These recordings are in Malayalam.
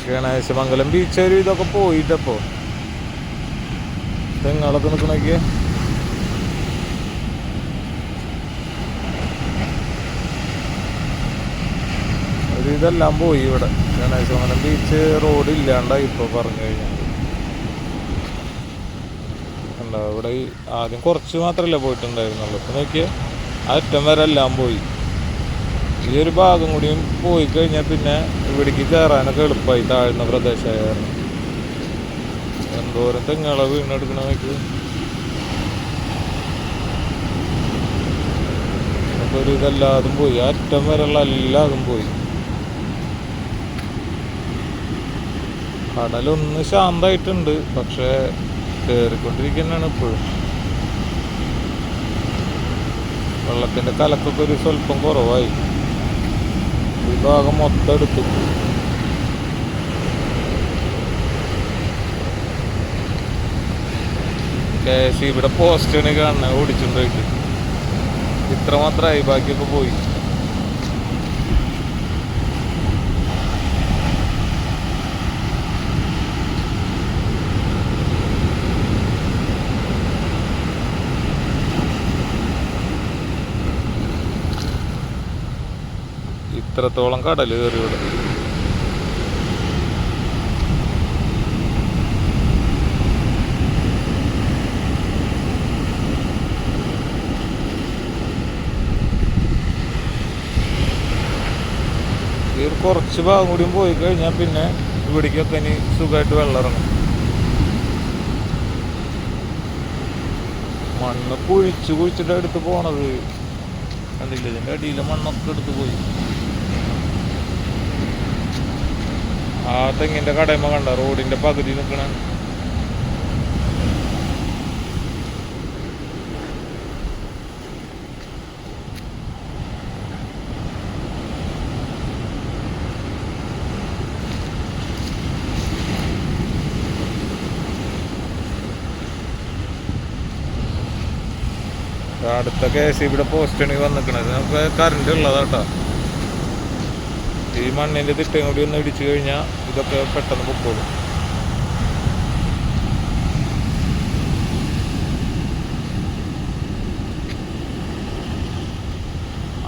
ഗണേശമംഗലം ബീച്ച് ഒരു ഇതൊക്കെ പോയിട്ടപ്പോ തെങ്ങളൊക്കെ നിൽക്കണൊക്കെ ഒരു ഇതെല്ലാം പോയി. ഇവിടെ ഗണേശമംഗലം ബീച്ച് റോഡ് ഇല്ലാണ്ടായി ഇപ്പോൾ പറഞ്ഞു കഴിഞ്ഞാൽ. ഉണ്ടോ ഇവിടെ ആദ്യം കുറച്ച് മാത്രമല്ലേ പോയിട്ടുണ്ടായിരുന്നുള്ളൂ. ഇപ്പം നോക്കിയാൽ അറ്റം വരെ എല്ലാം പോയി. ഈ ഒരു ഭാഗം കൂടിയും പോയി കഴിഞ്ഞാൽ പിന്നെ ഇവിടേക്ക് കയറാനൊക്കെ എളുപ്പമായി. താഴ്ന്ന പ്രദേശമായ കാരണം എന്തോരം തെങ്ങുകളെ വീണെടുക്കണ നോക്കി. അപ്പോൾ ഒരു ഇതെല്ലാതും പോയി. അറ്റം വരെയുള്ള എല്ലാതും പോയി. കടലൊന്ന് ശാന്തമായിട്ടുണ്ട്, പക്ഷേ കയറിക്കൊണ്ടിരിക്കുന്നതാണ് ഇപ്പോഴും. വെള്ളത്തിൻ്റെ കലക്കൊക്കെ ഒരു സ്വല്പം കുറവായി. ഈ ഭാഗം മൊത്തം എടുത്തു. ഇവിടെ പോസ്റ്റാണ് കാണുന്നത് ഓടിച്ചുകൊണ്ടായിട്ട്. ഇത്ര മാത്രമായി, ബാക്കിയൊക്കെ പോയി. ഇത്രത്തോളം കടൽ കയറി ഇവിടെ. ഈ കുറച്ച് ഭാഗം കൂടിയും പോയി കഴിഞ്ഞാൽ പിന്നെ ഇവിടേക്കൊക്കെ ഇനി സുഖമായിട്ട് വെള്ളം ഇറങ്ങും. മണ്ണ് കുഴിച്ചിട്ട് എടുത്ത് പോണത് കണ്ടില്ല. ഇതിൻ്റെ അടിയിലെ മണ്ണൊക്കെ എടുത്ത് പോയി. ആ തെങ്ങിൻ്റെ കടയമ്മ കണ്ട റോഡിൻ്റെ പകുതി നിൽക്കണ. അടുത്ത KCB പോസ്റ്റാണ് വന്നിക്കണത്. നമുക്ക് കറണ്ട് ഉള്ളതാട്ടോ. ഈ മണ്ണിൻ്റെ തിട്ടയും കൂടി ഒന്ന് ഇടിച്ചു കഴിഞ്ഞാൽ ഇതൊക്കെ പെട്ടെന്ന് പൊക്കോളും.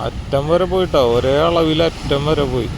അറ്റം വരെ പോയിട്ടോ, ഒരേ അളവിൽ അറ്റം വരെ പോയി.